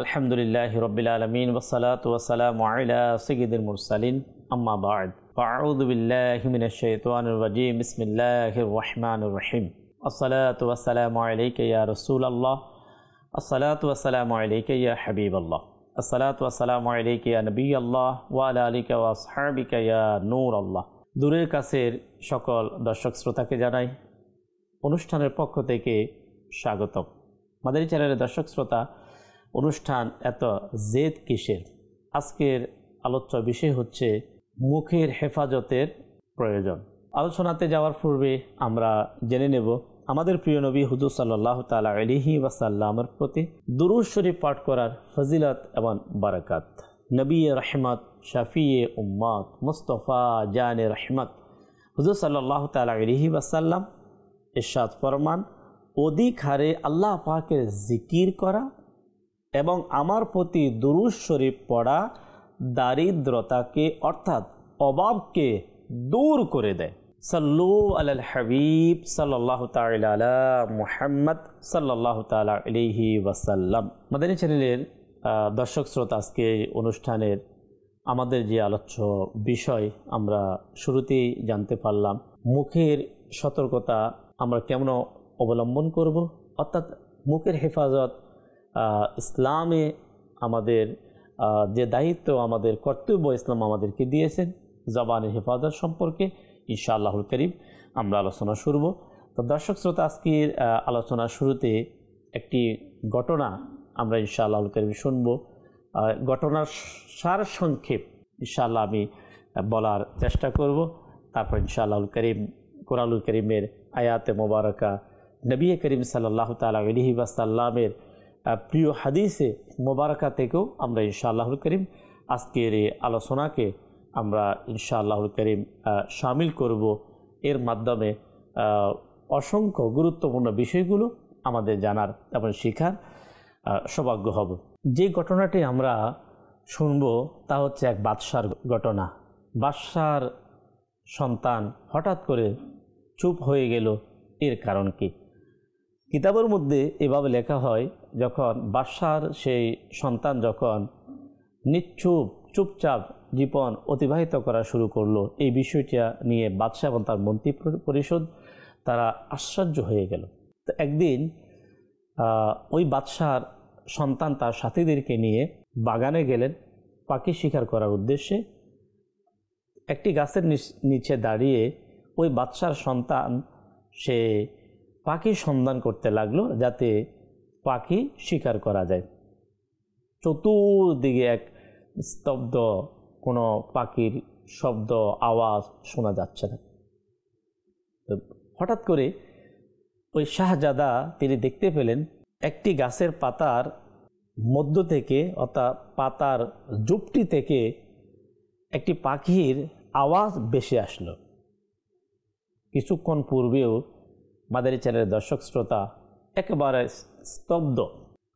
আলহামদুলিল্লাহি রাব্বিল আলামিন ওয়াসসালাতু ওয়াসসালামু আলা সাইয়্যিদিল মুরসালিন আম্মা বা'দ ফাআউযু বিল্লাহি মিনাশ শাইতানির রাজীম বিসমিল্লাহির রাহমানির রহিম আসসালাতু ওয়াসসালামু আলাইকা ইয়া রাসূলুল্লাহ আসসালাতু ওয়াসসালামু আলাইকা ইয়া হাবিবাল্লাহ আসসালাতু ওয়াসসালামু আলাইকা ইয়া নবিয়াল্লাহ ওয়া আলা আলিকা ওয়া আসহাবিকা ইয়া নূরাল্লাহ। দূরের কাছের সকল দর্শক শ্রোতাকে জানাই অনুষ্ঠানের পক্ষ থেকে স্বাগতম। মাদানী চ্যানেলের দর্শক শ্রোতা, অনুষ্ঠান এত জেদ কিসের? আজকের আলোচ্য বিষয় হচ্ছে মুখের হেফাজতের প্রয়োজন। আলোচনাতে যাওয়ার পূর্বে আমরা জেনে নেব আমাদের প্রিয় নবী হুজুর সাল্লাল্লাহু তাআলা আলাইহি ওয়াসাল্লামের প্রতি দুরূদ শরীফ পাঠ করার ফজিলত এবং বারাকাত। নবী রহমত, শাফিয়ে উম্মত, মুস্তাফা জানে রহমত হুজুর সাল্লাল্লাহু তাআলা আলাইহি ওয়াসাল্লাম ইরশাদ ফরমান, অধিক হারে আল্লাহ পাকের জিকির করা এবং আমার প্রতি দুরূদ শরীফ পড়া দারিদ্রতাকে অর্থাৎ অভাবকে দূর করে দেয়। সাল্লু আলাল হাবিব সাল্লাল্লাহু তাআলা আলা মুহাম্মদ সাল্লাল্লাহু তাআলা আলাইহি ওয়াসাল্লাম। মাদানী চ্যানেলের দর্শক শ্রোতা, আজকে অনুষ্ঠানের আমাদের যে আলোচ্য বিষয় আমরা শুরুতেই জানতে পারলাম, মুখের সতর্কতা আমরা কেমন অবলম্বন করব, অর্থাৎ মুখের হেফাজত ইসলামে আমাদের যে দায়িত্ব, আমাদের কর্তব্য ইসলাম আমাদেরকে দিয়েছেন জবানের হেফাজত সম্পর্কে ইনশাআল্লাহুল কারীম আমরা আলোচনা শুরু। তো দর্শক শ্রোতা, আজকের আলোচনার শুরুতে একটি ঘটনা আমরা ইনশাআল্লাহুল কারীম শুনব। ঘটনার সার সংক্ষেপ ইনশাআল্লাহ আমি বলার চেষ্টা করব। তারপর ইনশাআল্লাহুল কারীম কোরআনুল কারীমের আয়াতে মোবারকা, নবী করিম সাল্লাল্লাহু তাআলা আলাইহি ওয়াসাল্লামের প্রিয় হাদিসে মোবারকা থেকেও আমরা ইনশাআল্লাহুল কারীম আজকের এই আলোচনাকে আমরা ইনশাআল্লাহুল কারীম শামিল করব। এর মাধ্যমে অসংখ্য গুরুত্বপূর্ণ বিষয়গুলো আমাদের জানার এবং শেখার সৌভাগ্য হব। যে ঘটনাটি আমরা শুনব তা হচ্ছে এক বাদশার ঘটনা। বাদশার সন্তান হঠাৎ করে চুপ হয়ে গেল, এর কারণ কি? কিতাবের মধ্যে এভাবে লেখা হয়, যখন বাদশার সেই সন্তান যখন চুপচাপ জীবন অতিবাহিত করা শুরু করলো, এই বিষয়টা নিয়ে বাদশা এবং তার মন্ত্রী পরিষদ তারা আশ্চর্য হয়ে গেল। তো একদিন ওই বাদশার সন্তান তার সাথীদেরকে নিয়ে বাগানে গেলেন পাখি শিকার করার উদ্দেশ্যে। একটি গাছের নিচে দাঁড়িয়ে ওই বাদশার সন্তান সে পাখির সন্ধান করতে লাগলো, যাতে পাখি শিকার করা যায়। চতুর্দিকে এক স্তব্ধ, কোনো পাখির শব্দ আওয়াজ শোনা যাচ্ছে না। হঠাৎ করে ওই শাহজাদা তিনি দেখতে পেলেন একটি গাছের পাতার মধ্য থেকে, অর্থাৎ পাতার জুপটি থেকে একটি পাখির আওয়াজ ভেসে আসলো। কিছুক্ষণ পূর্বেও মাদানী চ্যানেলের দর্শক শ্রোতা একেবারে স্তব্ধ,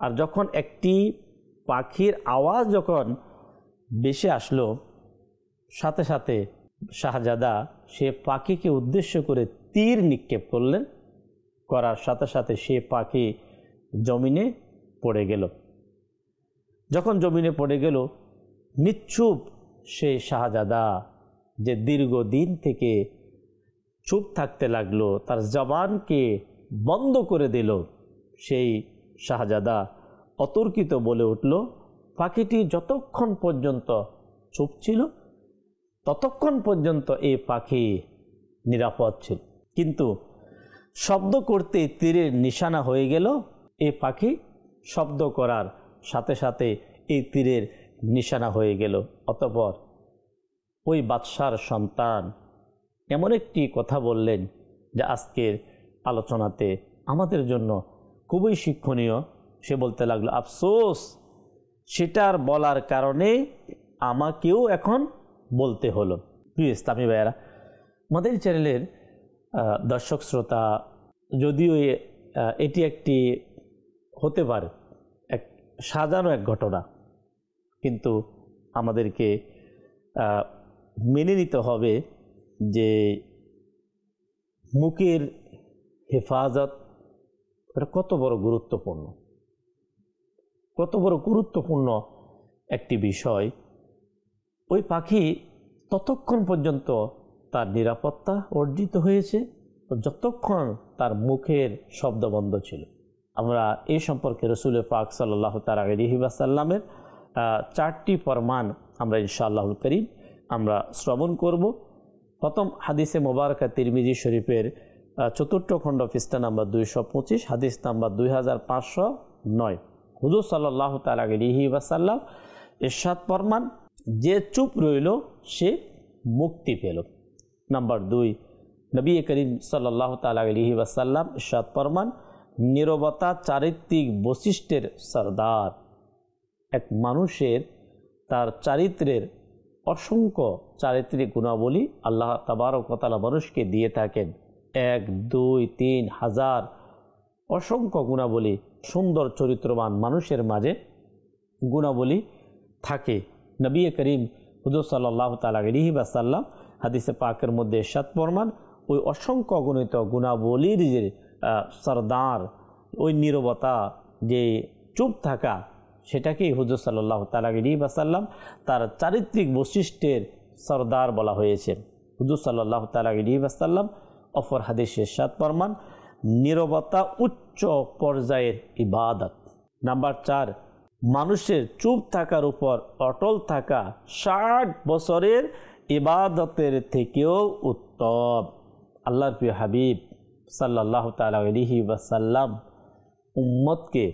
আর যখন একটি পাখির আওয়াজ যখন ভেসে আসলো, সাথে সাথে শাহজাদা সে পাখিকে উদ্দেশ্য করে তীর নিক্ষেপ করলেন। করার সাথে সাথে সে পাখি জমিনে পড়ে গেল। যখন জমিনে পড়ে গেল, নিশ্চুপ সেই শাহজাদা যে দীর্ঘদিন থেকে চুপ থাকতে লাগলো, তার জবানকে বন্ধ করে দিল, সেই শাহজাদা অতর্কিত বলে উঠল, পাখিটি যতক্ষণ পর্যন্ত চুপ ছিল ততক্ষণ পর্যন্ত এই পাখি নিরাপদ ছিল, কিন্তু শব্দ করতে তীরের নিশানা হয়ে গেল। এই পাখি শব্দ করার সাথে সাথে এই তীরের নিশানা হয়ে গেল। অতঃপর ওই বাদশার সন্তান এমন একটি কথা বললেন যা আজকের আলোচনাতে আমাদের জন্য খুবই শিক্ষণীয়। সে বলতে লাগলো, আফসোস, সেটার বলার কারণে আমাকেও এখন বলতে হলো। প্রিয় ইসলামী ভাইয়েরা, মাদানী চ্যানেলের দর্শক শ্রোতা, যদিও এটি একটি হতে পারে এক সাজানো এক ঘটনা, কিন্তু আমাদেরকে মেনে নিতে হবে যে মুখের হেফাজত এটা কত বড় গুরুত্বপূর্ণ। কত বড় গুরুত্বপূর্ণ একটি বিষয়। ওই পাখি ততক্ষণ পর্যন্ত তার নিরাপত্তা অর্জিত হয়েছে যতক্ষণ তার মুখের শব্দ বন্ধ ছিল। আমরা এই সম্পর্কে রসুল পাক সাল্লাল্লাহু তাআলা আলাইহি ওয়াসাল্লামের 4টি ফরমান আমরা ইনশাআল্লাহুল কারীম আমরা শ্রবণ করব। প্রথম হাদিসে মোবারকা তিরমিজি শরীফের 4th খণ্ড পৃষ্ঠা নাম্বার 225, হাদিস নাম্বার 2509। হুজুর সাল্লাল্লাহু তাআলা আলাইহি ওয়াসাল্লাম ইরশাদ ফরমান, যে চুপ রইল সে মুক্তি পেল। নাম্বার 2, নবী করিম সাল্লাল্লাহু তাআলা আলাইহি ওয়াসাল্লাম ইরশাদ ফরমান, নীরবতা চারিত্রিক বৈশিষ্ট্যের সরদার। এক মানুষের তার চারিত্রের অসংখ্য চারিত্রিক গুণাবলী আল্লাহ তাবারক ওয়া তাআলা মানুষকে দিয়ে থাকেন। 1, 2, 3 হাজার অসংখ্য গুণাবলী, সুন্দর চরিত্রবান মানুষের মাঝে গুণাবলী থাকে। নবী করিম হুজুর সাল্লাল্লাহু তাআলা আলাইহি ওয়াসাল্লাম হাদিসে পাকের মধ্যে ইরশাদ ফরমান, ওই অসংখ্য গুণিত গুণাবলীর যে সরদার, ওই নীরবতা, যে চুপ থাকা, সেটাকেই হুজুর সাল্লাল্লাহু তাআলা আলাইহি ওয়াসাল্লাম তার চারিত্রিক বৈশিষ্ট্যের সরদার বলা হয়েছে। হুজুর সাল্লাল্লাহু তাআলা আলাইহি ওয়াসাল্লাম অপর হাদিসে ইরশাদ ফরমান, নীরবতা উচ্চ পর্যায়ের ইবাদত। নাম্বার 4, মানুষের চুপ থাকার উপর অটল থাকা 60 বছরের ইবাদতের থেকেও উত্তম। আল্লাহর প্রিয় হাবিব সাল্লাল্লাহু তাআলা আলাইহি ওয়াসাল্লাম উম্মতকে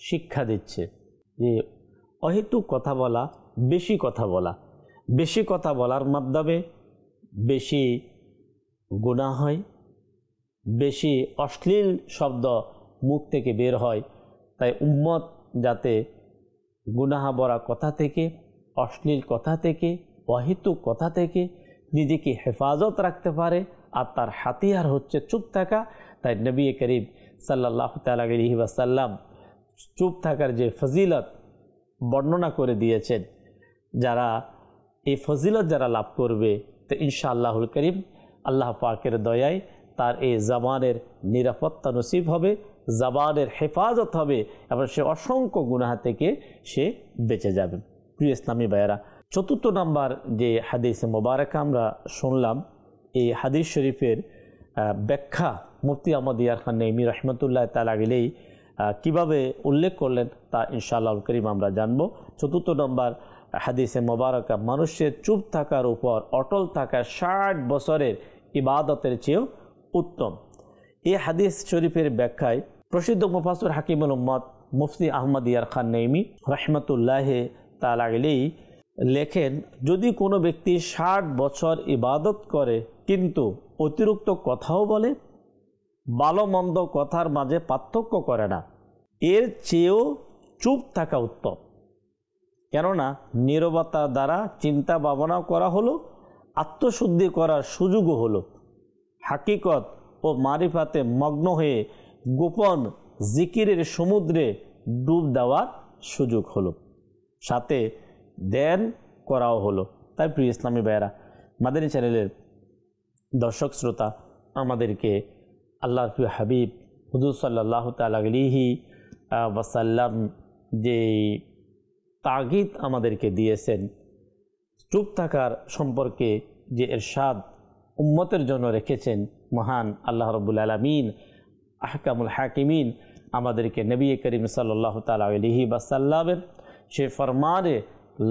শিক্ষা দিচ্ছে যে অহেতুক কথা বলা, বেশি কথা বলার মাধ্যমে বেশি গুনাহ হয়, বেশি অশ্লীল শব্দ মুখ থেকে বের হয়। তাই উম্মত যাতে গুনাহ ভরা কথা থেকে, অশ্লীল কথা থেকে, অহেতুক কথা থেকে নিজেকে হেফাজত রাখতে পারে, আর তার হাতিয়ার হচ্ছে চুপ থাকা। তাই নবী করিম সাল্লাল্লাহু তাআলা আলাইহি ওয়াসাল্লাম চুপ থাকার যে ফজিলত বর্ণনা করে দিয়েছেন, যারা এই ফজিলত যারা লাভ করবে, তো ইনশাআল্লাহুল করিম আল্লাহ পাকের দয়ায় তার এই জবানের নিরাপত্তা নসিব হবে, জবানের হেফাজত হবে, এবং সে অসংখ্য গুনাহ থেকে সে বেঁচে যাবে। প্রিয় ইসলামী ভাইয়েরা, 4th নাম্বার যে হাদিস মোবারকা আমরা শুনলাম, এই হাদিস শরীফের ব্যাখ্যা মুফতি আহমদ ইয়ার খান নেইমি রহমতুল্লাহ তাআলা আলাইহি কীভাবে উল্লেখ করলেন তা ইনশাআল্লাহুল কারীম আমরা জানব। 4th নম্বর হাদিসে মোবারকা, মানুষের চুপ থাকার উপর অটল থাকা 60 বছরের ইবাদতের চেয়েও উত্তম। এই হাদিস শরীফের ব্যাখ্যায় প্রসিদ্ধ মুফাসসির হাকিমুল উম্মত মুফতি আহমদ ইয়ার খান নেইমি রহমতুল্লাহ তাআলা আলাইহি লেখেন, যদি কোনো ব্যক্তি 60 বছর ইবাদত করে কিন্তু অতিরিক্ত কথাও বলে, ভালো মন্দ কথার মাঝে পার্থক্য করে না, এর চেয়েও চুপ থাকা উত্তম। কেননা নীরবতা দ্বারা চিন্তা ভাবনা করা হলো, আত্মশুদ্ধি করার সুযোগও হলো, হাকিকত ও মারিফাতে মগ্ন হয়ে গোপন জিকিরের সমুদ্রে ডুব দেওয়ার সুযোগ হলো, সাথে ধ্যান করাও হলো। তাই প্রিয় ইসলামী ভাইয়েরা, মাদানী চ্যানেলের দর্শক শ্রোতা, আমাদেরকে আল্লাহর প্রিয় হাবিব হুজুর সাল্লাল্লাহু তাআলা আলাইহি ওয়াসাল্লাম যে তাগিদ আমাদেরকে দিয়েছেন, চুপ থাকার সম্পর্কে যে ইরশাদ উম্মতের জন্য রেখেছেন মহান আল্লাহ রাব্বুল আলামিন আহকামুল হাকিমিন, আমাদেরকে নবী করিম সাল্লাল্লাহু তাআলা আলাইহি ওয়াসাল্লামের সে ফরমানে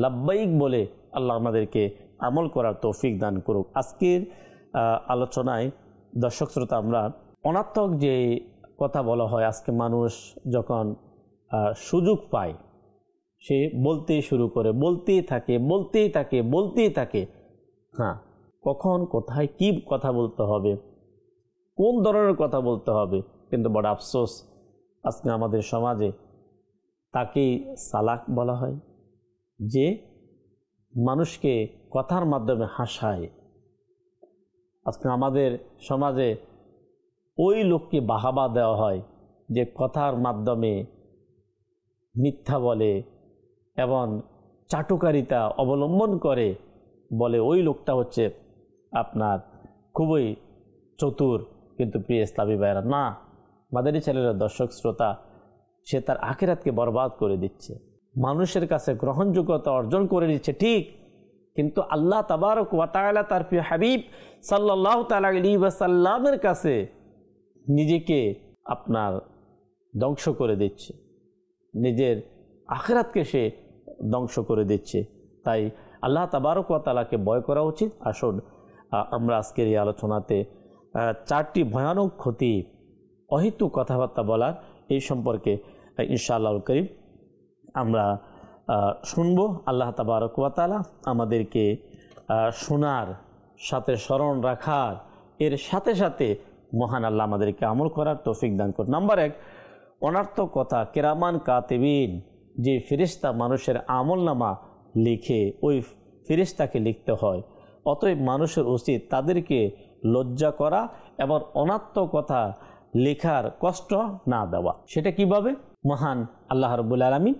লাব্বাইক বলে আল্লাহ আমাদেরকে আমল করার তৌফিক দান করুক। আজকের আলোচনায় দর্শক শ্রোতা, আমরা অনাত্মক যে কথা বলা হয়, আজকে মানুষ যখন সুযোগ পায় সে বলতেই শুরু করে, বলতেই থাকে। হ্যাঁ, কখন কোথায় কি কথা বলতে হবে, কোন ধরনের কথা বলতে হবে, কিন্তু বড় আফসোস আজকে আমাদের সমাজে তাকেই সালাক বলা হয়, যে মানুষকে কথার মাধ্যমে হাসায়। আজকে আমাদের সমাজে ওই লোককে বাহাবা দেওয়া হয় যে কথার মাধ্যমে মিথ্যা বলে এবং চাটুকারিতা অবলম্বন করে, বলে ওই লোকটা হচ্ছে আপনার খুবই চতুর। কিন্তু প্রিয় ইসলামী ভাইয়েরা, না, মাদানী চ্যানেলের দর্শক শ্রোতা, সে তার আখিরাতকে বরবাদ করে দিচ্ছে, মানুষের কাছে গ্রহণযোগ্যতা অর্জন করে নিচ্ছে ঠিক, কিন্তু আল্লাহ তাবারক ওয়া তাআলা তার প্রিয় হাবিব সাল্লাল্লাহু তাআলা আলাইহি ওয়াসাল্লামের কাছে নিজেকে আপনার ধ্বংস করে দিচ্ছে, নিজের আখিরাতকে সে ধ্বংস করে দিচ্ছে। তাই আল্লাহ তাবারক ওয়া তাআলাকে ভয় করা উচিত। আসুন আমরা আজকের এই আলোচনাতে 4টি ভয়ানক ক্ষতি, অহেতুক কথাবার্তা বলার এই সম্পর্কে ইনশাআল্লাহুল কারীম আমরা শুনবো। আল্লাহ তাবারক ওয়া তাআলা আমাদেরকে শোনার সাথে স্মরণ রাখার, এর সাথে সাথে মহান আল্লাহ আমাদেরকে আমল করার তৌফিক দান করুন। নাম্বার 1, অনর্থক কথা, কিরামান কাতিবিন, যে ফেরেশতা মানুষের আমলনামা লিখে ওই ফেরেশতাকে লিখতে হয়, অতএব মানুষের উচিত তাদেরকে লজ্জা করা এবং অনর্থক কথা লেখার কষ্ট না দেওয়া। সেটা কিভাবে? মহান আল্লাহ রাব্বুল আলামিন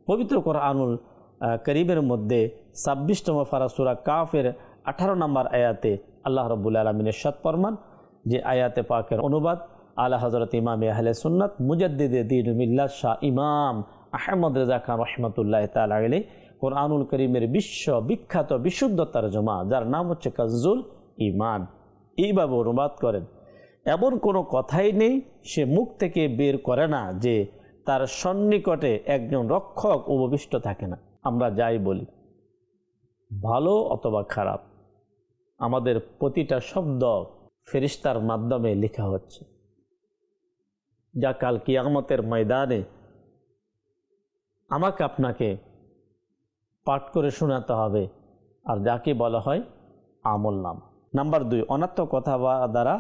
পবিত্র কোরআনুল কারীমের মধ্যে 26তম পারা সূরা কাফের 18 নম্বর আয়াতে আল্লাহ রাব্বুল আলামিন ইরশাদ ফরমান, যে আয়াতে পাকের অনুবাদ আলা হযরত ইমাম আহলে সুন্নাত মুজাদ্দিদে দ্বীন মিল্লাত শাহ ইমাম আহমদ রেজা খান রাহমাতুল্লাহি তাআলা আলাইহি কোরআনুল কারীমের বিশ্ববিখ্যাত বিশুদ্ধ তরজমা, যার নাম হচ্ছে কানজুল ঈমান, এইভাবে অনুবাদ করেন, এমন কোনো কথাই নেই সে মুখ থেকে বের করে না যে তার সন্নিকটে একজন রক্ষক উপবিষ্ট থাকে না। আমরা যাই বলি, ভালো অথবা খারাপ, আমাদের প্রতিটা শব্দ ফেরেশতার মাধ্যমে লেখা হচ্ছে, যা কাল কিয়ামতের ময়দানে আমাকে আপনাকে পাঠ করে শোনাতে হবে, আর যাকে বলা হয় আমলনামা। নাম্বার 2, অনর্থক কথা দ্বারা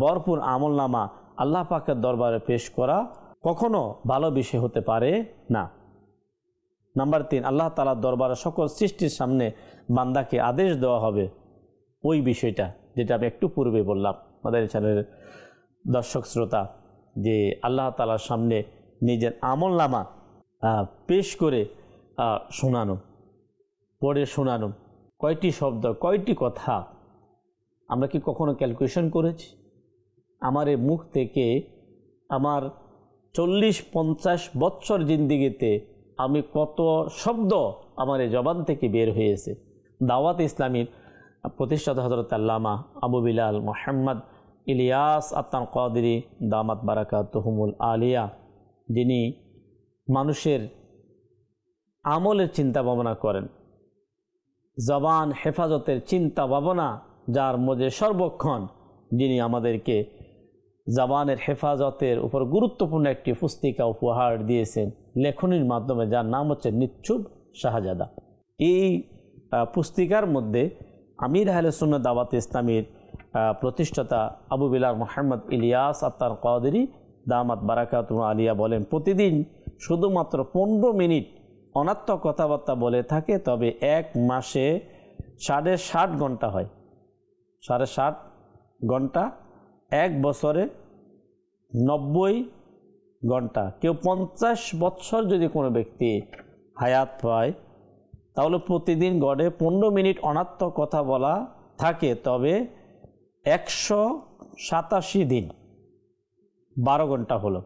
ভরপুর আমলনামা আল্লাহ পাকের দরবারে পেশ করা কখনো ভালো বিষয় হতে পারে না। নাম্বার 3, আল্লাহ তাআলার দরবারে সকল সৃষ্টির সামনে বান্দাকে আদেশ দেওয়া হবে ওই বিষয়টা, যেটা আমি একটু পূর্বে বললাম আমাদের চ্যানেলের দর্শক শ্রোতা, যে আল্লাহ তাআলার সামনে নিজের আমলনামা পেশ করে শোনানো, পড়ে শোনানো। কয়টি শব্দ, কয়টি কথা, আমরা কি কখনো ক্যালকুলেশন করেছি? আমার এই মুখ থেকে আমার 40-50 বছর জিন্দিগিতে আমি কত শব্দ আমার এই জবান থেকে বের হয়েছে। দাওয়াত ইসলামীর প্রতিষ্ঠাতা হযরত আল্লামা আবু বিলাল মুহাম্মদ ইলিয়াস আত্তান কাদেরী দামাত বারাকাতুহুমুল আলিয়া, যিনি মানুষের আমলের চিন্তা ভাবনা করেন, জবান হেফাজতের চিন্তা ভাবনা যার মধ্যে সর্বক্ষণ, যিনি আমাদেরকে জবানের হেফাজতের উপর গুরুত্বপূর্ণ একটি পুস্তিকা উপহার দিয়েছেন লেখনীর মাধ্যমে, যার নাম হচ্ছে নিচ্ছুব শাহজাদা। এই পুস্তিকার মধ্যে আমির আহলে সুন্নাত দাওয়াত ইসলামীর প্রতিষ্ঠাতা আবু বিলাল মুহাম্মদ ইলিয়াস আত্তান কাদেরী দামাত বারাকাতুহুল আলিয়া বলেন, প্রতিদিন শুধুমাত্র 15 মিনিট অনর্থক কথাবার্তা বলে থাকে, তবে এক মাসে 60 ঘন্টা হয়। 60 ঘন্টা, এক বছরে 90 ঘন্টা। কেউ 50 বছর যদি কোনো ব্যক্তি হায়াত পায়, তাহলে প্রতিদিন গড়ে 15 মিনিট অনর্থক কথা বলা থাকে, তবে 187 দিন 12 ঘন্টা হলো।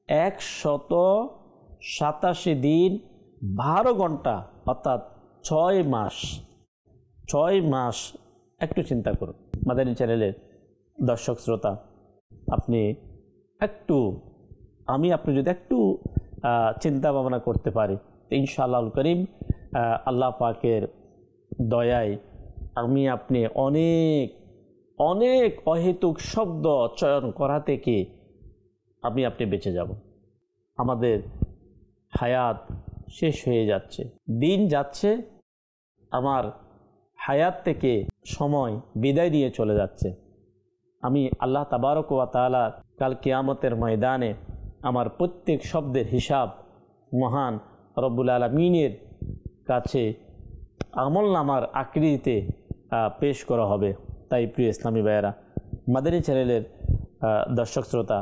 187 দিন 12 ঘন্টা, অর্থাৎ 6 মাস। 6 মাস, একটু চিন্তা করুন মাদানী চ্যানেলের দর্শক শ্রোতা, আপনি যদি একটু চিন্তা ভাবনা করতে পারি, ইনশাআল্লাহুল কারীম আল্লাহ পাকের দয়ায় আপনি অনেক অনেক অহেতুক শব্দ চয়ন করা থেকে আপনি বেঁচে যাব। আমাদের হায়াত শেষ হয়ে যাচ্ছে, দিন যাচ্ছে, আমার হায়াত থেকে সময় বিদায় নিয়ে চলে যাচ্ছে। আমি আল্লাহ তাবারক ওয়া তাআলা কাল কিয়ামতের ময়দানে আমার প্রত্যেক শব্দের হিসাব মহান রব্বুল আলামিনের কাছে আমলনামার আকৃতিতে পেশ করা হবে। তাই প্রিয় ইসলামী ভাইয়েরা, মাদানী চ্যানেলের দর্শক শ্রোতা,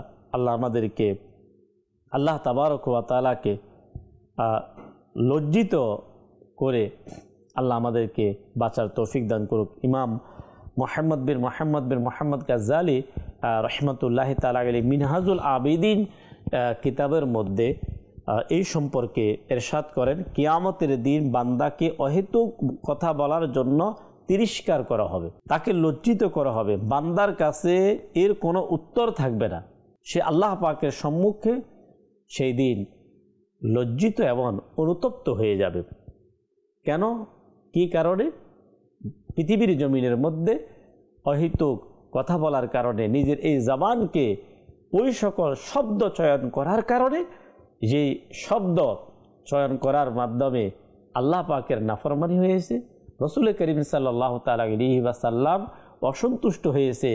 আল্লাহ তাবারক ওয়া তাআলাকে লজ্জিত করে আল্লাহ আমাদেরকে বাঁচার তৌফিক দান করুক। ইমাম মুহাম্মদ বিন মুহাম্মদ গাজ্জালী রাহমাতুল্লাহি তাআলা আলাইহি মিনহাজুল আবিদিন কিতাবের মধ্যে এই সম্পর্কে ইরশাদ করেন, কিয়ামতের দিন বান্দাকে অহেতুক কথা বলার জন্য তিরস্কার করা হবে, তাকে লজ্জিত করা হবে, বান্দার কাছে এর কোনো উত্তর থাকবে না। সে আল্লাহ পাকের সম্মুখে সেই দিন লজ্জিত এবং অনুতপ্ত হয়ে যাবে। কেন, কি কারণে? পৃথিবীর জমিনের মধ্যে অহেতুক কথা বলার কারণে, নিজের এই জবানকে ওই সকল শব্দ চয়ন করার কারণে, যেই শব্দ চয়ন করার মাধ্যমে আল্লাহ পাকের নাফরমানি হয়েছে, রসুল করিম সাল্লাল্লাহু তাআলা আলাইহি ওয়াসাল্লাম অসন্তুষ্ট হয়েছে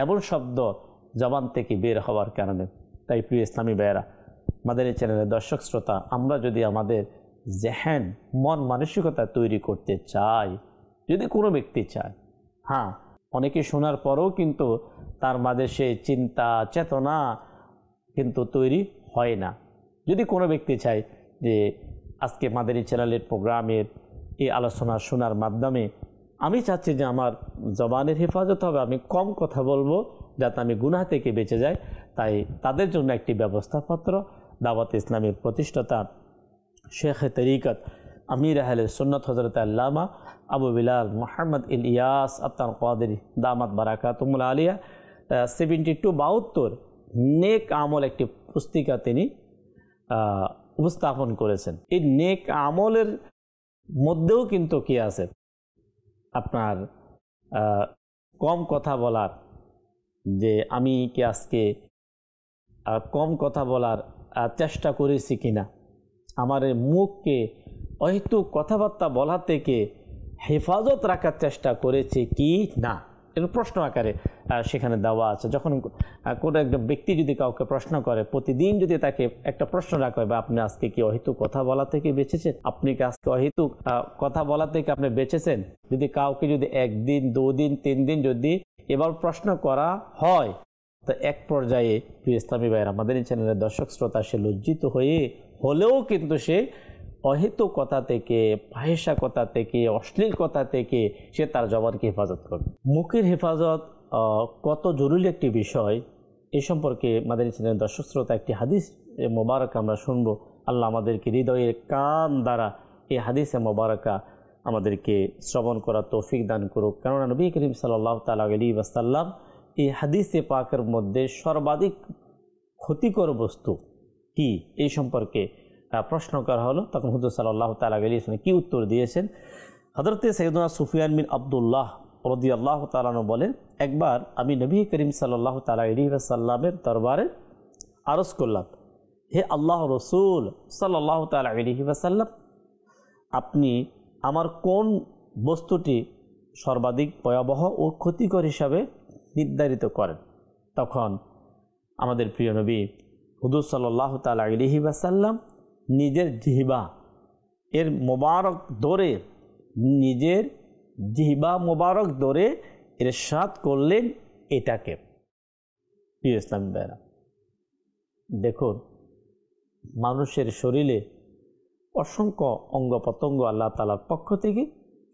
এমন শব্দ জবান থেকে বের হওয়ার কারণে। তাই প্রিয় ইসলামী ভাইয়েরা, আমাদের এই চ্যানেলের দর্শক শ্রোতা, আমরা যদি আমাদের জেহেন, মন মানসিকতা তৈরি করতে চাই, যদি কোনো ব্যক্তি চায়, হ্যাঁ, অনেকে শোনার পরেও কিন্তু তার মাঝে সেই চিন্তা চেতনা কিন্তু তৈরি হয় না। যদি কোনো ব্যক্তি চায় যে আজকে মাদানী চ্যানেলের প্রোগ্রামের এই আলোচনা শোনার মাধ্যমে আমি চাচ্ছি যে আমার জবানের হেফাজত হবে, আমি কম কথা বলবো যাতে আমি গুনাহ থেকে বেঁচে যাই, তাই তাদের জন্য একটি ব্যবস্থাপত্র দাওয়াত ইসলামের প্রতিষ্ঠাতা শেখ তরিকত আমির আহলে সুন্নত হযরত আল্লামা আবু বিলাল মুহাম্মদ ইলিয়াস আত্তার কাদেরী দামাত বারাকাতুহুল আলিয়া 72 নেক আমল একটি পুস্তিকা তিনি উপস্থাপন করেছেন। এই নেক আমলের মধ্যেও কিন্তু কি আছে, আপনার কম কথা বলার, যে আমি কি আজকে কম কথা বলার চেষ্টা করেছি কিনা, আমার মুখকে অহেতুক কথাবার্তা বলা থেকে হেফাজত রাখার চেষ্টা করেছি কি না, এর প্রশ্ন আকারে সেখানে দেওয়া আছে। যখন কোনো একজন ব্যক্তি যদি কাউকে প্রশ্ন করে, প্রতিদিন যদি তাকে একটা প্রশ্ন রাখা হয়, বা আপনি আজকে কি অহেতুক কথা বলা থেকে বেঁচেছেন, আপনি কি আজকে অহেতুক কথা বলা থেকে আপনি বেঁচেছেন, যদি কাউকে যদি 1 দিন 2 দিন 3 দিন যদি এবার প্রশ্ন করা হয়, তো এক পর্যায়ে প্রিয় ইসলামী ভাইয়ের, আমাদের এই চ্যানেলের দর্শক শ্রোতা, সে লজ্জিত হলেও কিন্তু সে অহেতুক কথা থেকে, ফাহিশা কথা থেকে, অশ্লীল কথা থেকে সে তার জবানকে হেফাজত করবে। মুখের হেফাজত কত জরুরি একটি বিষয়, এ সম্পর্কে আমাদের এই চ্যানেলের দর্শক শ্রোতা একটি হাদিস মোবারক আমরা শুনবো। আল্লাহ আমাদেরকে হৃদয়ের কান দ্বারা এই হাদিসে মোবারকা আমাদেরকে শ্রবণ করার তৌফিক দান করুক। কেননা নবী করিম সাল্লাল্লাহু তাআলা আলাইহি ওয়াসাল্লাম এই হাদিসে পাকের মধ্যে সর্বাধিক ক্ষতিকর বস্তু কি, এই সম্পর্কে প্রশ্ন করা হলো। তখন হুজুর সাল্লাল্লাহু তাআলা আলাইহি ওয়াসাল্লাম কি উত্তর দিয়েছেন? হযরতে সাইয়্যিদুনা সুফিয়ান বিন আব্দুল্লাহ রাদিয়াল্লাহু তাআলা আনহু বলেন, একবার আমি নবী করিম সাল্লাল্লাহু তাআলা আলাইহি ওয়াসাল্লামের দরবারে আরজ করলাম, হে আল্লাহ রাসূল সাল্লাল্লাহু তাআলা আলাইহি ওয়াসাল্লাম, আপনি আমার কোন বস্তুটি সর্বাধিক ভয়াবহ ও ক্ষতিকর হিসাবে নির্ধারিত করেন? তখন আমাদের প্রিয় নবী হুজুর সাল্লাল্লাহু তাআলা আলাইহি ওয়াসাল্লাম নিজের জিহ্বা এর মোবারক ধরে, নিজের জিহ্বা মোবারক ধরে ইরশাদ করলেন এটাকে। প্রিয় ইসলামী ভাইরা, দেখুন, মানুষের শরীরে অসংখ্য অঙ্গ প্রত্যঙ্গ আল্লাহ তাআলার পক্ষ থেকে,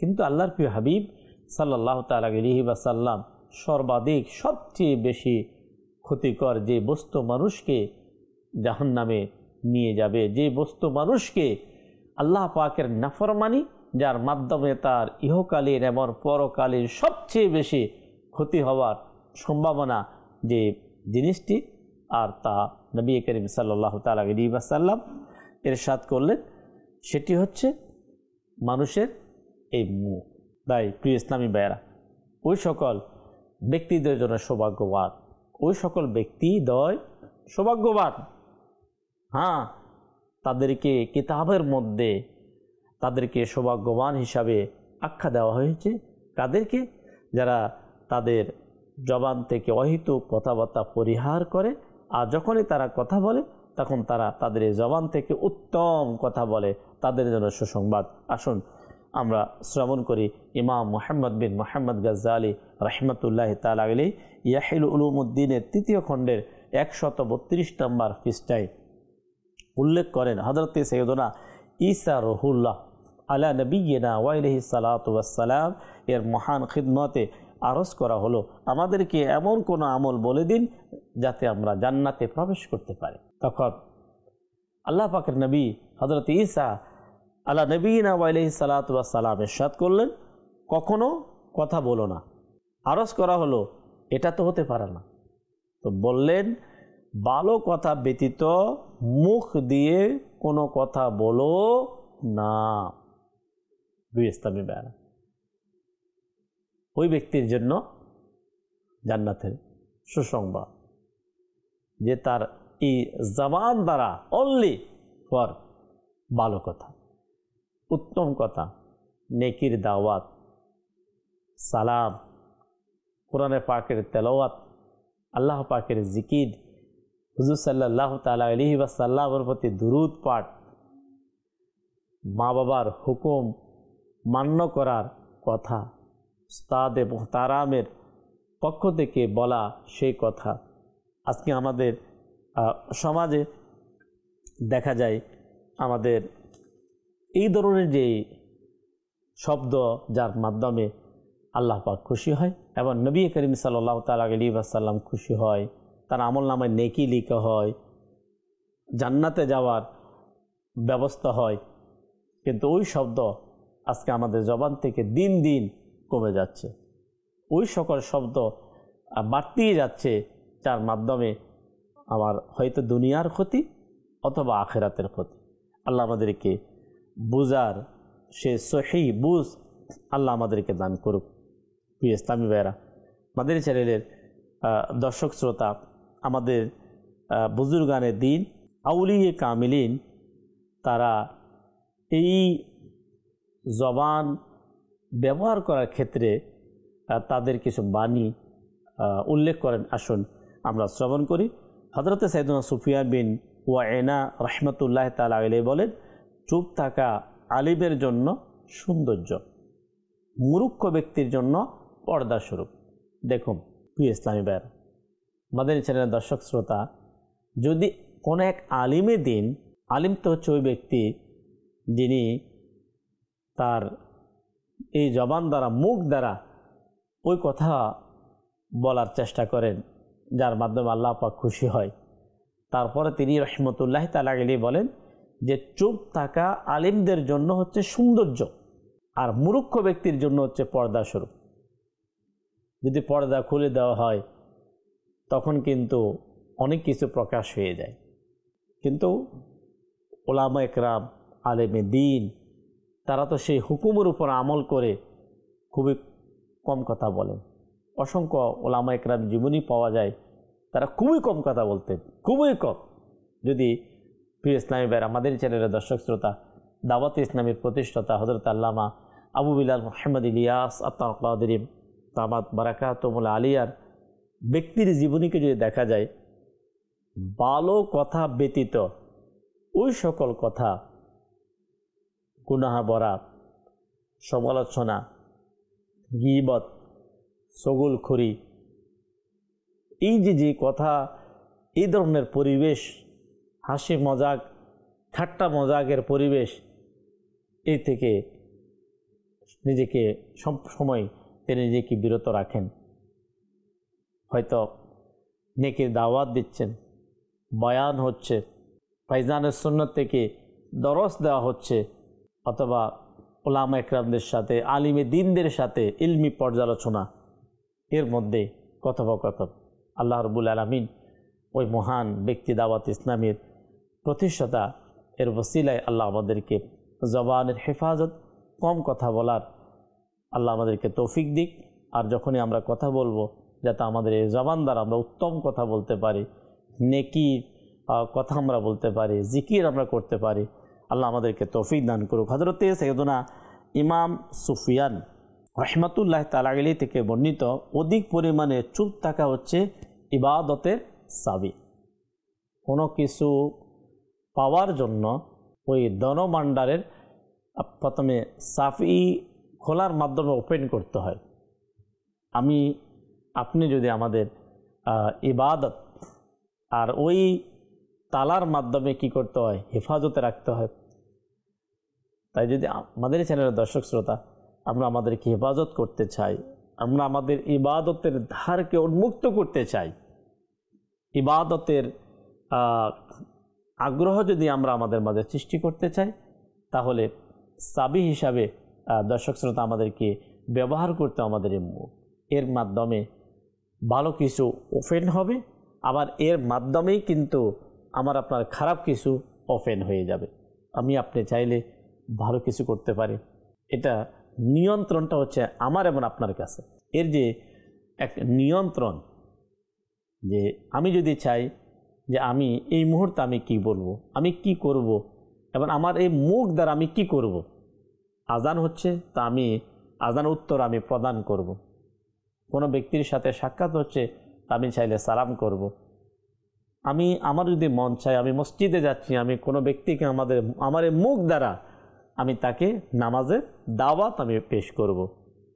কিন্তু আল্লাহর প্রিয় হাবিব সাল্লাল্লাহু তাআলা আলাইহি ওয়াসাল্লাম সর্বাধিক সবচেয়ে বেশি ক্ষতিকর যে বস্তু মানুষকে জাহান্নামে নিয়ে যাবে, যে বস্তু মানুষকে আল্লাহ পাকের নাফরমানি, যার মাধ্যমে তার ইহকালীন এবং পরকালীন সবচেয়ে বেশি ক্ষতি হওয়ার সম্ভাবনা, যে জিনিসটি, আর তা নবী করিম সাল্লাল্লাহু তাআলা আলাইহি ওয়াসাল্লাম ইরশাদ করলেন, সেটি হচ্ছে মানুষের এই মুখ। তাই প্রিয় ইসলামী ভাইয়েরা, ওই সকল ব্যক্তিদের জন্য সৌভাগ্যবান, ওই সকল ব্যক্তিদ্বয় সৌভাগ্যবান, হ্যাঁ, তাদেরকে কিতাবের মধ্যে তাদেরকে সৌভাগ্যবান হিসাবে আখ্যা দেওয়া হয়েছে। কাদেরকে? যারা তাদের জবান থেকে অহেতুক কথাবার্তা পরিহার করে, আর যখনই তারা কথা বলে তখন তারা তাদের জবান থেকে উত্তম কথা বলে, তাদের জন্য সুসংবাদ। আসুন আমরা শ্রবণ করি ইমাম মুহাম্মদ বিন মুহাম্মদ গাজ্জালি রাহমাতুল্লাহি তাআলা আলাইহি ইয়াহিল উলুমুদ্দিনের 3য় খণ্ডের 132 নম্বর পৃষ্ঠায় উল্লেখ করেন, হযরতে সাইয়্যিদুনা ঈসা রুহুল্লাহ আলা নবিয়িনা ওয়া আলাইহি সালাতু ওয়াসসালাম এর মহান খিদমতে আরজ করা হলো, আমাদেরকে এমন কোন আমল বলে দিন যাতে আমরা জান্নাতে প্রবেশ করতে পারি। তখন আল্লাহ পাকের নবী হযরত ঈসা আলা নবীনা ওয়া আলাইহিস সালাতু ওয়াস সালাম ইরশাদ করলেন, কখনো কথা বলো না। আরজ করা হলো, এটা তো হতে পারে না। তো বললেন, ভালো কথা ব্যতীত মুখ দিয়ে কোনো কথা বলো না। ইসলামী বেয়ানা, ওই ব্যক্তির জন্য জান্নাতের সুসংবাদ, যে তার এই জবান দ্বারা অনলি ফর ভালো কথা, উত্তম কথা, নেকির দাওয়াত, সালাম, কোরআনে পাকের তেলাওয়াত, আল্লাহ পাকের জিকির, হুজুর সাল্লাল্লাহু তাআলা আলাইহি ওয়াসাল্লামের প্রতি দুরূদ পাঠ, মা বাবার হুকুম মান্য করার কথা, উস্তাদে মুহতারামের পক্ষ থেকে বলা সেই কথা। আজকে আমাদের সমাজে দেখা যায় আমাদের এই ধরনের যে শব্দ, যার মাধ্যমে আল্লাহ পাক খুশি হয় এবং নবী করিম সাল্লাল্লাহু তাআলা আলাইহি ওয়াসাল্লাম খুশি হয়, তার আমল নামায় নেকি লিখা হয়, জান্নাতে যাওয়ার ব্যবস্থা হয়, কিন্তু ওই শব্দ আজকে আমাদের জবান থেকে দিন দিন কমে যাচ্ছে। ওই সকল শব্দ বাড়তেই যাচ্ছে, যার মাধ্যমে আমার হয়তো দুনিয়ার ক্ষতি অথবা আখিরাতের ক্ষতি। আল্লাহ আমাদেরকে বুঝার সে সহি বুঝ আল্লাহ আমাদেরকে দান করুক। প্রিয় ইসলামী ভাইয়েরা, মাদানী চ্যানেলের দর্শক শ্রোতা, আমাদের বুজুর্গানে দিন, আউলিয়ে কামিলিন, তারা এই জবান ব্যবহার করার ক্ষেত্রে তাদের কিছু বাণী উল্লেখ করেন। আসুন আমরা শ্রবণ করি। হযরতে সাইয়েদুনা সুফিয়ান বিন ওয়াইনা রাহমাতুল্লাহ তাআলা আলাইহি বলেন, চুপ থাকা আলিমের জন্য সৌন্দর্য, মূর্খ ব্যক্তির জন্য পর্দা স্বরূপ। দেখুন প্রিয় ইসলামী ভাইয়েরা, মাদানী চ্যানেলের দর্শক শ্রোতা, যদি কোনো এক আলিমে দিন, আলিম তো হচ্ছে ওই ব্যক্তি যিনি তার এই জবান দ্বারা, মুখ দ্বারা ওই কথা বলার চেষ্টা করেন যার মাধ্যমে আল্লাহ পাক খুশি হয়। তারপরে তিনি রাহমাতুল্লাহ তাআলা আলাইহি বলেন যে চুপ থাকা আলিমদের জন্য হচ্ছে সৌন্দর্য, আর মূর্খ ব্যক্তির জন্য হচ্ছে পর্দা স্বরূপ। যদি পর্দা খুলে দেওয়া হয় তখন কিন্তু অনেক কিছু প্রকাশ হয়ে যায়। কিন্তু উলামা একরাম, আলেমে দ্বীন, তারা তো সেই হুকুমের উপর আমল করে খুবই কম কথা বলেন। অসংখ্য উলামা একরাম জীবনী পাওয়া যায়, তারা খুবই কম কথা বলতেন, খুবই কম। যদি প্রিয় ইসলামী ভাইয়েরা, আমাদের চ্যানেলের দর্শক শ্রোতা, দাওয়াত ইসলামের প্রতিষ্ঠাতা হযরত আল্লামা আবু বিলাল মুহাম্মদ ইলিয়াস আত-তাকাদিরি দামাত বারাকাতুহুল আলিয়ার ব্যক্তির জীবনীকে যদি দেখা যায়, ভালো কথা ব্যতীত ওই সকল কথা, গুনাহ ভরা সমালোচনা, গীবত, চগলখড়ি, এই যে কথা, এই ধরনের পরিবেশ, হাসি মজাক, ঠাট্টা মজাকের পরিবেশ, এই থেকে নিজেকে সব সময় তিনি নিজেকে বিরত রাখেন। হয়তো নেকির দাওয়াত দিচ্ছেন, বয়ান হচ্ছে, ফাইজানের সুন্নাত থেকে দরস দেওয়া হচ্ছে, অথবা উলামা একরামদের সাথে, আলিমে দ্বীনদের সাথে ইলমি পর্যালোচনা, এর মধ্যে কথোপকথন। আল্লাহ রাব্বুল আলামিন ওই মহান ব্যক্তি দাওয়াত ইসলামের প্রতিষ্ঠাতা, এর ওসিলায় আল্লাহ আমাদেরকে জবানের হেফাজত, কম কথা বলার আল্লাহ আমাদেরকে তৌফিক দিক। আর যখনই আমরা কথা বলবো, যাতে আমাদের এই জবান দ্বারা আমরা উত্তম কথা বলতে পারি, নেকির কথা আমরা বলতে পারি, জিকির আমরা করতে পারি। আল্লাহ আমাদেরকে তৌফিক দান করুক। হযরতে সাইয়েদুনা ইমাম সুফিয়ান রাহমাতুল্লাহ তাআলা আলাইহি থেকে বর্ণিত, অধিক পরিমাণে চুপ থাকা হচ্ছে ইবাদতের চাবি। কোনো কিছু পাওয়ার জন্য ওই ধনভাণ্ডারের প্রথমে সাফি খোলার মাধ্যমে ওপেন করতে হয়। আপনি যদি আমাদের ইবাদত আর ওই তালার মাধ্যমে কি করতে হয়, হেফাজতে রাখতে হয়। তাই যদি আমাদের চ্যানেলের দর্শক শ্রোতা, আমরা আমাদেরকে হেফাজত করতে চাই, আমরা আমাদের ইবাদতের ধারকে উন্মুক্ত করতে চাই, ইবাদতের আগ্রহ যদি আমরা আমাদের মাঝে সৃষ্টি করতে চাই, তাহলে চাবি হিসাবে দর্শক শ্রোতা আমাদেরকে ব্যবহার করতে আমাদের এই মুখ, এর মাধ্যমে ভালো কিছু ওপেন হবে, আবার এর মাধ্যমেই কিন্তু আমার আপনার খারাপ কিছু ওপেন হয়ে যাবে। আমি আপনি চাইলে ভালো কিছু করতে পারি, এটা নিয়ন্ত্রণটা হচ্ছে আমার এবং আপনার কাছে। এর যে এক নিয়ন্ত্রণ, যে আমি যদি চাই যে আমি এই মুহূর্তে আমি কি বলবো, আমি কি করব, এবং আমার এই মুখ দ্বারা আমি কি করব। আজান হচ্ছে, তা আমি আজান উত্তর আমি প্রদান করব। কোনো ব্যক্তির সাথে সাক্ষাৎ হচ্ছে, তা আমি চাইলে সালাম করব। আমার যদি মন চাই আমি মসজিদে যাচ্ছি, আমি কোনো ব্যক্তিকে আমার এই মুখ দ্বারা আমি তাকে নামাজের দাওয়াত আমি পেশ করব।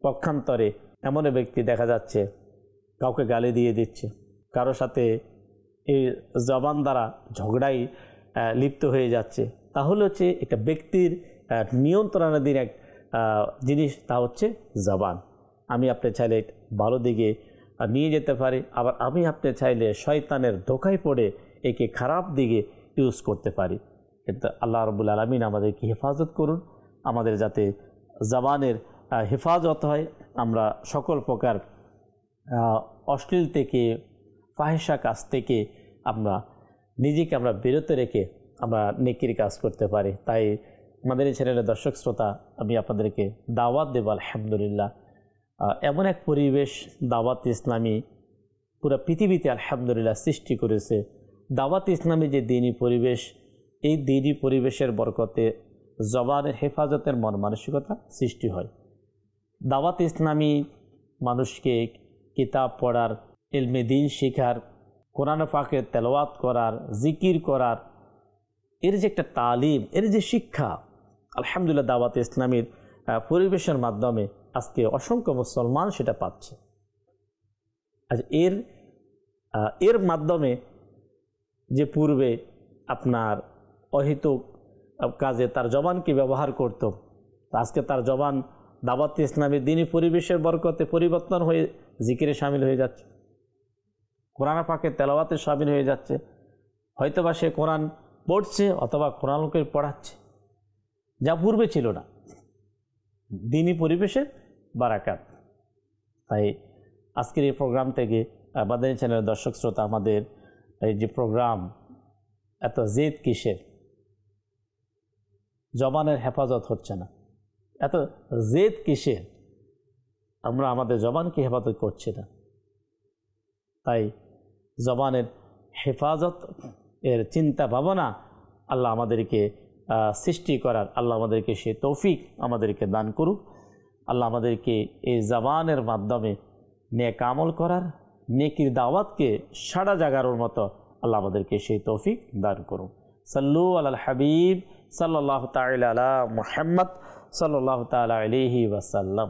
পক্ষান্তরে এমন ব্যক্তি দেখা যাচ্ছে কাউকে গালি দিয়ে দিচ্ছে, কারো সাথে এই জবান দ্বারা ঝগড়াই লিপ্ত হয়ে যাচ্ছে, তাহলে হচ্ছে একটা ব্যক্তির নিয়ন্ত্রণাধীন এক জিনিস, তা হচ্ছে জবান। আমি আপনি চাইলে ভালো দিকে নিয়ে যেতে পারি, আবার আমি আপনি চাইলে শয়তানের ধোঁকায় পড়ে একে খারাপ দিকে ইউজ করতে পারি। কিন্তু আল্লাহ রাব্বুল আলামিন আমাদেরকে হেফাজত করুন, আমাদের যাতে জবানের হেফাজত হয়, আমরা সকল প্রকার অশ্লীল থেকে, ফাহিশা কাজ থেকে নিজেকে আমরা বিরত রেখে আমরা নেকির কাজ করতে পারি। তাই আমাদের এই চ্যানেলের দর্শক শ্রোতা, আমি আপনাদেরকে দাওয়াত দেব আলহামদুলিল্লাহ, এমন এক পরিবেশ দাওয়াত ইসলামী পুরো পৃথিবীতে আলহামদুলিল্লাহ সৃষ্টি করেছে। দাওয়াত ইসলামী যে দ্বীনি পরিবেশ, এই দ্বীনি পরিবেশের বরকতে জবানের হেফাজতের মন মানসিকতা সৃষ্টি হয়। দাওয়াত ইসলামী মানুষকে কিতাব পড়ার, ইলমে দ্বীন শেখার, কোরআন পাকের তেলাওয়াত করার, জিকির করার, এর যে একটা তালিম, এর যে শিক্ষা, আলহামদুলিল্লাহ দাওয়াত ইসলামীর পরিবেশের মাধ্যমে আজকে অসংখ্য মুসলমান সেটা পাচ্ছে। আজ এর মাধ্যমে যে পূর্বে আপনার অহেতুক কাজে তার জবানকে ব্যবহার করত, আজকে তার জবান দাওয়াত ইসলামীর দ্বীনি পরিবেশের বরকতে পরিবর্তন হয়ে জিকিরে শামিল হয়ে যাচ্ছে, কোরআন পাকের তেলাওয়াতে শামিল হয়ে যাচ্ছে। হয়তোবা সে কোরআন পড়ছে অথবা কোরআনকে পড়াচ্ছে, যা পূর্বে ছিল না, দ্বীনি পরিবেশের বারাকাত। তাই আজকের এই প্রোগ্রাম থেকে বাদানী চ্যানেলের দর্শক শ্রোতা, আমাদের এই যে প্রোগ্রাম, এত জেদ কিসের? জবানের হেফাজত হচ্ছে না, এত জেদ কিসের? আমরা আমাদের জবানকে হেফাজত করছি না। তাই জবানের হেফাজত এর চিন্তা ভাবনা আল্লাহ আমাদেরকে সৃষ্টি করার, আল্লাহ আমাদেরকে সে তৌফিক আমাদেরকে দান করুক। আল্লাহ আমাদেরকে এই জবানের মাধ্যমে নেক আমল করার, নেকির দাওয়াতকে সাড়া জাগানোর মতো আল্লাহ আমাদেরকে সেই তৌফিক দান করুন। সাল্লু আলাল হাবিব সাল্লাল্লাহু তাআলা আলা মুহাম্মদ সাল্লাল্লাহু তাআলা আলাইহি ওয়াসাল্লাম।